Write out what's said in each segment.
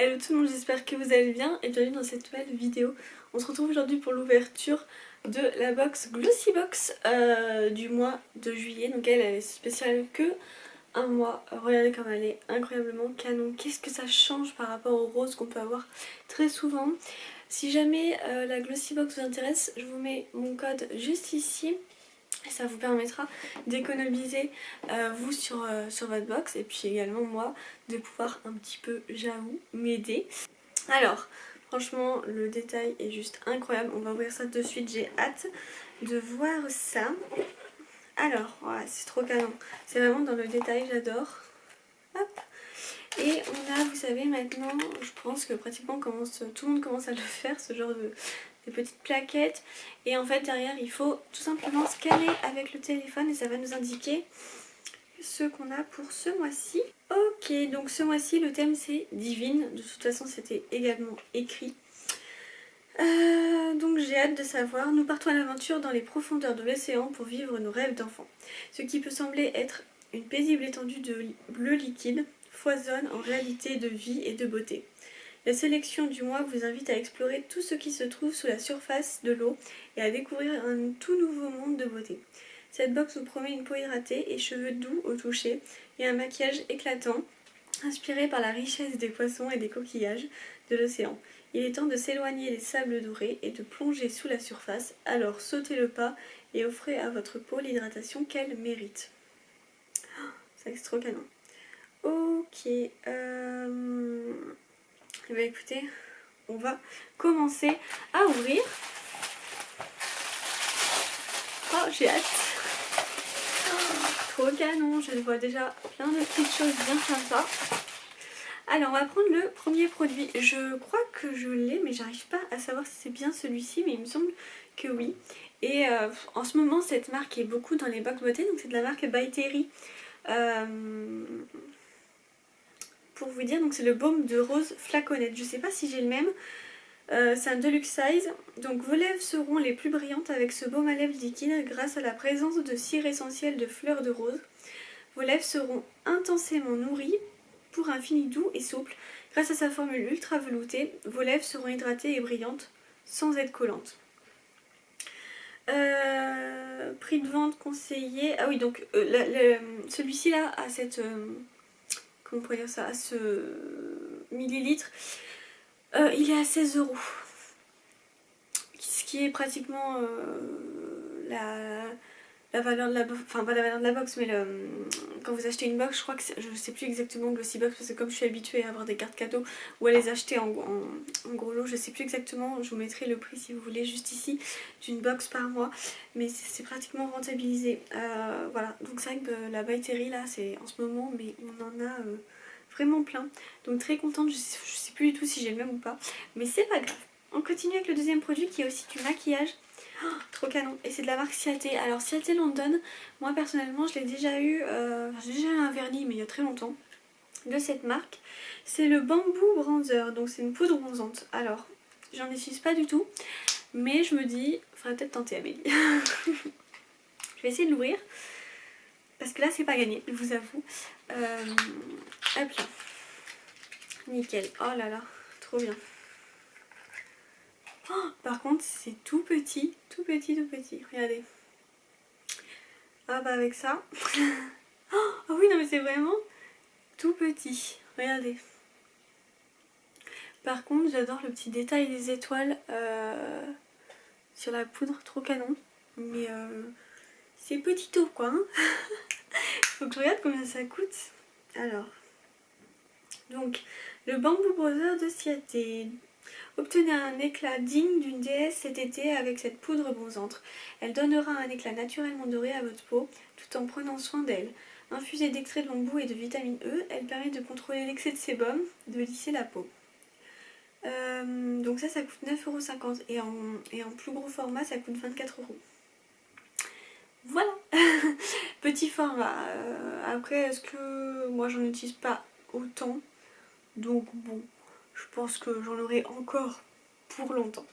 Hello tout le monde, j'espère que vous allez bien et bienvenue dans cette nouvelle vidéo. On se retrouve aujourd'hui pour l'ouverture de la box Glossybox du mois de juillet. Donc elle est spéciale que un mois. Regardez comme elle est incroyablement canon. Qu'est-ce que ça change par rapport aux roses qu'on peut avoir très souvent. Si jamais la Glossybox vous intéresse, je vous mets mon code juste ici. Et ça vous permettra d'économiser vous sur votre box et puis également moi de pouvoir un petit peu, j'avoue, m'aider. Alors, franchement, le détail est juste incroyable. On va ouvrir ça de suite, j'ai hâte de voir ça. Alors, voilà, c'est trop canon. C'est vraiment dans le détail, j'adore. Hop. Et on a, vous savez, maintenant, je pense que pratiquement tout le monde commence à le faire, ce genre de petites plaquettes. Et en fait, derrière, il faut tout simplement scanner avec le téléphone et ça va nous indiquer ce qu'on a pour ce mois-ci. Ok, donc ce mois-ci, le thème c'est divine. De toute façon, c'était également écrit. Donc j'ai hâte de savoir. Nous partons à l'aventure dans les profondeurs de l'océan pour vivre nos rêves d'enfants. Ce qui peut sembler être une paisible étendue de bleu liquide foisonne en réalité de vie et de beauté. La sélection du mois vous invite à explorer tout ce qui se trouve sous la surface de l'eau et à découvrir un tout nouveau monde de beauté. Cette box vous promet une peau hydratée et cheveux doux au toucher et un maquillage éclatant, inspiré par la richesse des poissons et des coquillages de l'océan. Il est temps de s'éloigner des sables dorés et de plonger sous la surface, alors sautez le pas et offrez à votre peau l'hydratation qu'elle mérite. C'est trop canon. Ok, eh bien écoutez, on va commencer à ouvrir. Oh, j'ai hâte. Trop canon, je vois déjà plein de petites choses bien sympas. Alors on va prendre le premier produit. Je crois que je l'ai, mais j'arrive pas à savoir si c'est bien celui-ci, mais il me semble que oui. Et en ce moment cette marque est beaucoup dans les box beauté, donc c'est de la marque By Terry. Pour vous dire, donc c'est le baume de rose flaconnette. Je sais pas si j'ai le même. C'est un deluxe size. Donc vos lèvres seront les plus brillantes avec ce baume à lèvres liquide grâce à la présence de cire essentielle de fleurs de rose. Vos lèvres seront intensément nourries pour un fini doux et souple. Grâce à sa formule ultra veloutée, vos lèvres seront hydratées et brillantes sans être collantes. Prix de vente conseillé. Ah oui, donc celui-ci là a cette... comment on pourrait dire ça, à ce millilitre, il est à 16 €. Ce qui est pratiquement la valeur de la box, enfin pas la valeur de la box, mais quand vous achetez une box, je crois que je sais plus exactement Glossybox parce que comme je suis habituée à avoir des cartes cadeaux ou à les acheter en gros lot, je sais plus exactement, je vous mettrai le prix si vous voulez juste ici d'une box par mois, mais c'est pratiquement rentabilisé. Voilà, donc c'est vrai que la By Terry là c'est en ce moment, mais on en a vraiment plein, donc très contente. Je sais plus du tout si j'ai le même ou pas, mais c'est pas grave. On continue avec le deuxième produit qui est aussi du maquillage. Oh, trop canon. Et c'est de la marque Ciaté. Alors Ciaté London, moi personnellement je l'ai déjà eu, j'ai déjà eu un vernis mais il y a très longtemps de cette marque. C'est le Bamboo Bronzer, donc c'est une poudre bronzante. Alors j'en utilise pas du tout, mais je me dis, faudrait peut-être tenter Amélie. Je vais essayer de l'ouvrir, parce que là c'est pas gagné, je vous avoue. Hop là. Nickel. Oh là là, trop bien. Oh, par contre c'est tout petit, tout petit, tout petit. Regardez. Ah bah avec ça. Oh oui non mais c'est vraiment tout petit. Regardez. Par contre j'adore le petit détail des étoiles sur la poudre, trop canon. Mais c'est petito quoi. Hein. Faut que je regarde combien ça coûte. Alors. Donc le Bamboo Bronzer de Ciaté. Obtenez un éclat digne d'une déesse cet été avec cette poudre bronzante. Elle donnera un éclat naturellement doré à votre peau tout en prenant soin d'elle. Infusée d'extrait de bambou et de vitamine E, elle permet de contrôler l'excès de sébum, de lisser la peau. Donc ça coûte 9,50 € et en plus gros format ça coûte 24 €. Voilà. Petit format. Après est-ce que moi j'en utilise pas autant, donc bon, je pense que j'en aurai encore pour longtemps.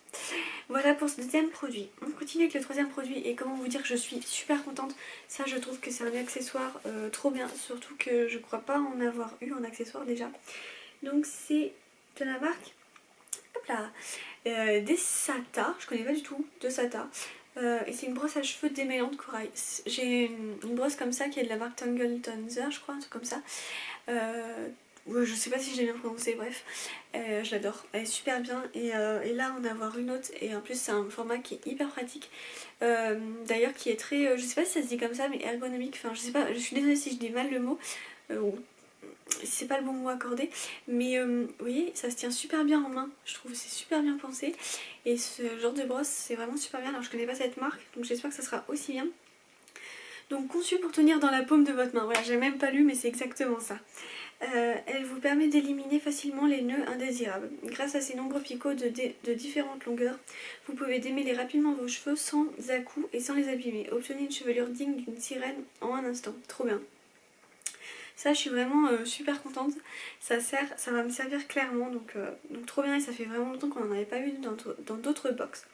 Voilà pour ce deuxième produit. On continue avec le troisième produit et comment vous dire que je suis super contente. Ça je trouve que c'est un accessoire trop bien, surtout que je crois pas en avoir eu en accessoire déjà. Donc c'est de la marque, hop là, Desata, je connais pas du tout, Desata. Et c'est une brosse à cheveux démêlante corail. J'ai une brosse comme ça qui est de la marque Tangle Tonzer, je crois, un truc comme ça. Ouais, je sais pas si je l'ai bien prononcé, bref. Je l'adore, elle est super bien. Et là, on va avoir une autre. Et en plus, c'est un format qui est hyper pratique. D'ailleurs, qui est très, je sais pas si ça se dit comme ça, mais ergonomique. Enfin, je sais pas, je suis désolée si je dis mal le mot. Ou c'est pas le bon mot accordé, mais vous voyez, ça se tient super bien en main, je trouve que c'est super bien pensé, et ce genre de brosse c'est vraiment super bien. Alors je connais pas cette marque, donc j'espère que ça sera aussi bien. Donc conçu pour tenir dans la paume de votre main, voilà, j'ai même pas lu mais c'est exactement ça. Elle vous permet d'éliminer facilement les nœuds indésirables. Grâce à ses nombreux picots de différentes longueurs, vous pouvez démêler rapidement vos cheveux sans à-coups et sans les abîmer. Obtenez une chevelure digne d'une sirène en un instant, trop bien. Ça, je suis vraiment super contente. Ça va me servir clairement, donc trop bien. Et ça fait vraiment longtemps qu'on n'en avait pas eu dans d'autres box.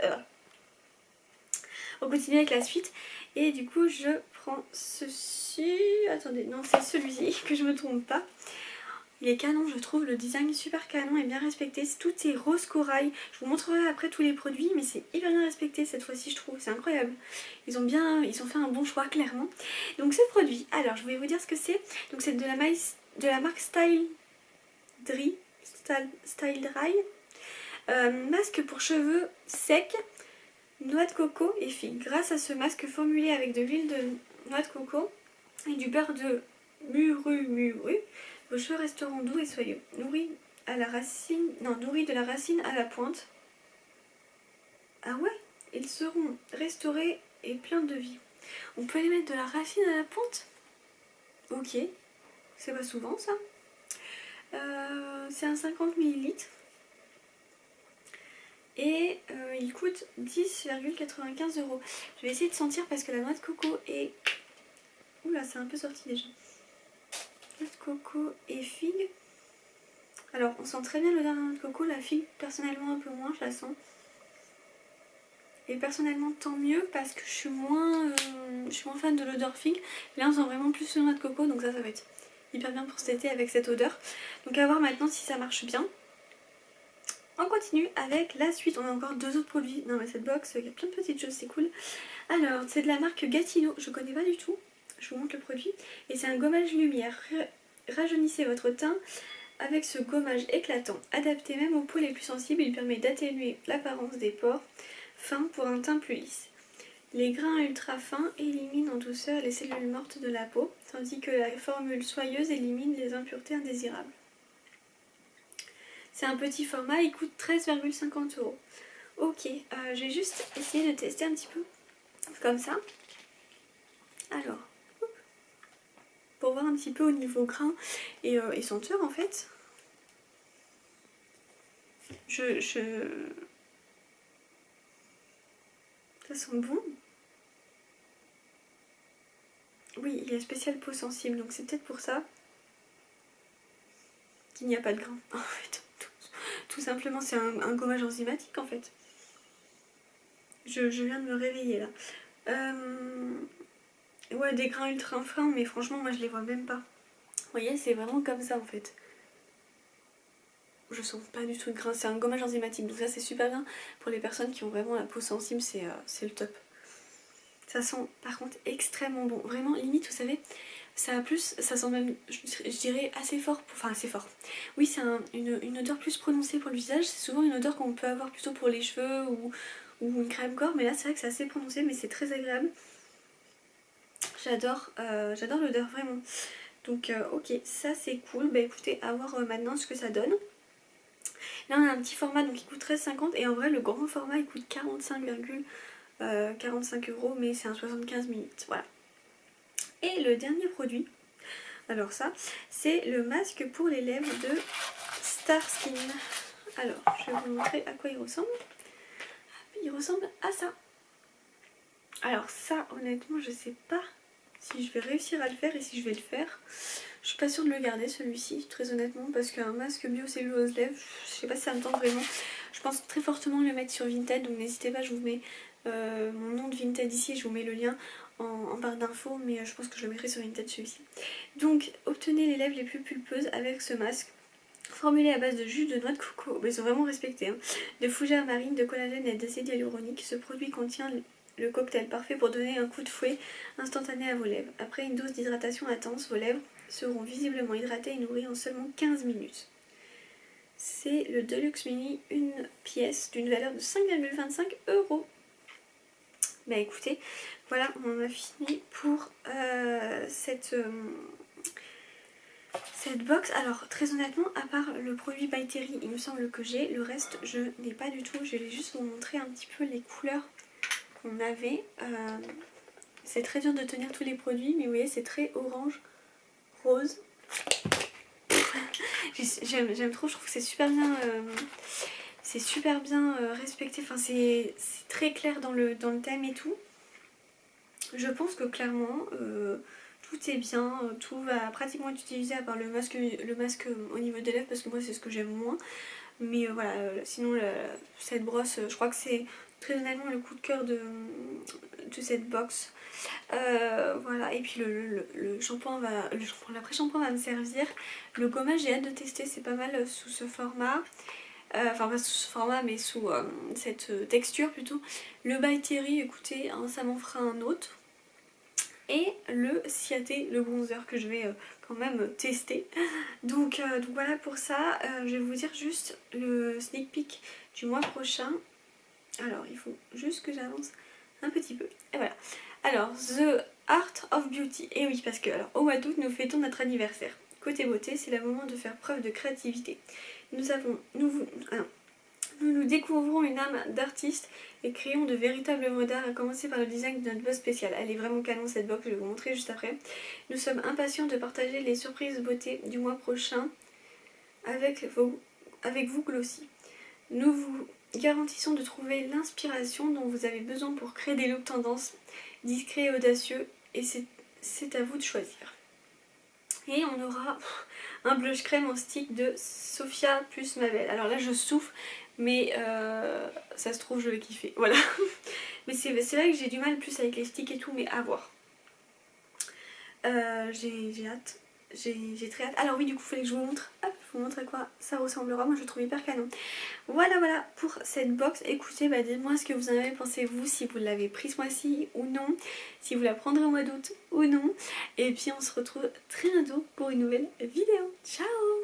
On continue avec la suite. Et du coup, je prends ceci. Attendez, non, c'est celui-ci, que je me trompe pas. Il est canon, je trouve, le design est super canon et bien respecté. Tout est rose corail. Je vous montrerai après tous les produits, mais c'est hyper bien respecté cette fois-ci, je trouve. C'est incroyable. Ils ont fait un bon choix, clairement. Donc ce produit, alors je vais vous dire ce que c'est. Donc c'est de la marque Style Dry. Masque pour cheveux secs, noix de coco et figues. Grâce à ce masque formulé avec de l'huile de noix de coco et du beurre de muru, vos cheveux resteront doux et soyeux, nourris de la racine à la pointe. Ah ouais, ils seront restaurés et pleins de vie. On peut les mettre de la racine à la pointe? Ok, c'est pas souvent ça. C'est un 50 ml. Et il coûte 10,95 €. Je vais essayer de sentir parce que la noix de coco est... Oula, c'est un peu sorti déjà. Noix de coco et figue. Alors, on sent très bien l'odeur de la noix de coco. La figue, personnellement, un peu moins, je la sens. Et personnellement, tant mieux parce que je suis moins fan de l'odeur figue. Là, on sent vraiment plus la noix de coco, donc ça va être hyper bien pour cet été avec cette odeur. Donc à voir maintenant si ça marche bien. On continue avec la suite. On a encore deux autres produits dans cette box. Il y a plein de petites choses, c'est cool. Alors, c'est de la marque Gatineau. Je connais pas du tout. Je vous montre le produit. Et c'est un gommage lumière. Rajeunissez votre teint avec ce gommage éclatant. Adapté même aux peaux les plus sensibles, il permet d'atténuer l'apparence des pores fins pour un teint plus lisse. Les grains ultra fins éliminent en douceur les cellules mortes de la peau, tandis que la formule soyeuse élimine les impuretés indésirables. C'est un petit format, il coûte 13,50 €. Ok, j'ai juste essayé de tester un petit peu comme ça. Alors, pour voir un petit peu au niveau grain et senteur en fait. Ça sent bon. Oui, il est spécial peau sensible, donc c'est peut-être pour ça qu'il n'y a pas de grain. En fait, tout simplement, c'est un gommage enzymatique en fait. Je viens de me réveiller là. Ouais, des grains ultra fins, mais franchement, moi je les vois même pas. Vous voyez, c'est vraiment comme ça en fait. Je sens pas du tout de grain, c'est un gommage enzymatique, donc ça c'est super bien pour les personnes qui ont vraiment la peau sensible, c'est le top. Ça sent par contre extrêmement bon, vraiment limite vous savez, ça sent même, je dirais assez fort, enfin assez fort. Oui, c'est une odeur plus prononcée pour le visage, c'est souvent une odeur qu'on peut avoir plutôt pour les cheveux ou une crème corps, mais là c'est vrai que c'est assez prononcé, mais c'est très agréable. J'adore l'odeur vraiment. Donc ok, ça c'est cool, bah écoutez, à voir maintenant ce que ça donne. Là on a un petit format donc il coûte 13,50 et en vrai le grand format il coûte 45 €, mais c'est un 75 ml, voilà. Et le dernier produit, alors ça, c'est le masque pour les lèvres de Starskin. Alors, je vais vous montrer à quoi il ressemble. Il ressemble à ça. Alors ça, honnêtement, je sais pas si je vais réussir à le faire et si je vais le faire. Je suis pas sûre de le garder celui-ci, très honnêtement, parce qu'un masque bio-cellulose lèvres, je sais pas si ça me tente vraiment. Je pense très fortement le mettre sur Vinted, donc n'hésitez pas, je vous mets mon nom de Vinted ici, je vous mets le lien en barre d'infos, mais je pense que je le mettrai sur Vinted celui-ci. Donc obtenez les lèvres les plus pulpeuses avec ce masque. Formulés à base de jus de noix de coco, mais ils sont vraiment respectés, hein, de fougères marines, de collagène et d'acide hyaluronique, ce produit contient le cocktail parfait pour donner un coup de fouet instantané à vos lèvres. Après une dose d'hydratation intense, vos lèvres seront visiblement hydratées et nourries en seulement 15 minutes. C'est le Deluxe Mini, une pièce d'une valeur de 5,25 €. Bah écoutez, voilà, on a fini pour cette box. Alors très honnêtement, à part le produit By Terry, il me semble que j'ai, le reste je n'ai pas du tout. Je vais juste vous montrer un petit peu les couleurs qu'on avait. C'est très dur de tenir tous les produits, mais vous voyez c'est très orange, rose. J'aime trop, je trouve que c'est super bien, respecté. Enfin c'est très clair dans le thème et tout. Je pense que clairement tout est bien, tout va pratiquement être utilisé à part le masque au niveau des lèvres parce que moi c'est ce que j'aime moins. Mais voilà, sinon cette brosse, je crois que c'est très honnêtement le coup de cœur de cette box. Voilà, et puis le shampoing l'après-shampoing va me servir. Le gommage j'ai hâte de tester, c'est pas mal sous ce format. Enfin pas sous ce format mais sous cette texture plutôt. Le By Terry, écoutez, hein, ça m'en fera un autre. Et le Ciaté, le bronzer que je vais quand même tester. Donc voilà pour ça, je vais vous dire juste le sneak peek du mois prochain. Alors il faut juste que j'avance un petit peu. Et voilà. Alors The Art of Beauty. Et oui parce que alors, au mois d'août nous fêtons notre anniversaire. Côté beauté, c'est le moment de faire preuve de créativité. Nous découvrons une âme d'artiste et créons de véritables mots d'art, à commencer par le design de notre box spéciale. Elle est vraiment canon cette box, je vais vous montrer juste après. Nous sommes impatients de partager les surprises beauté du mois prochain avec vous Glossy. Nous vous garantissons de trouver l'inspiration dont vous avez besoin pour créer des looks tendances discrets et audacieux, et c'est à vous de choisir. Et on aura un blush crème en stick de Sophia plus Mabel. Alors là je souffle, mais ça se trouve je vais kiffer, voilà. Mais c'est là que j'ai du mal plus avec les sticks et tout, mais à voir. J'ai hâte, j'ai très hâte. Alors oui, du coup il fallait que je vous montre, hop, je vous montre à quoi ça ressemblera. Moi je le trouve hyper canon. Voilà pour cette box. Écoutez, bah dites-moi ce que vous en avez pensé vous, si vous l'avez pris ce mois-ci ou non, si vous la prendrez au mois d'août ou non. Et puis on se retrouve très bientôt pour une nouvelle vidéo. Ciao!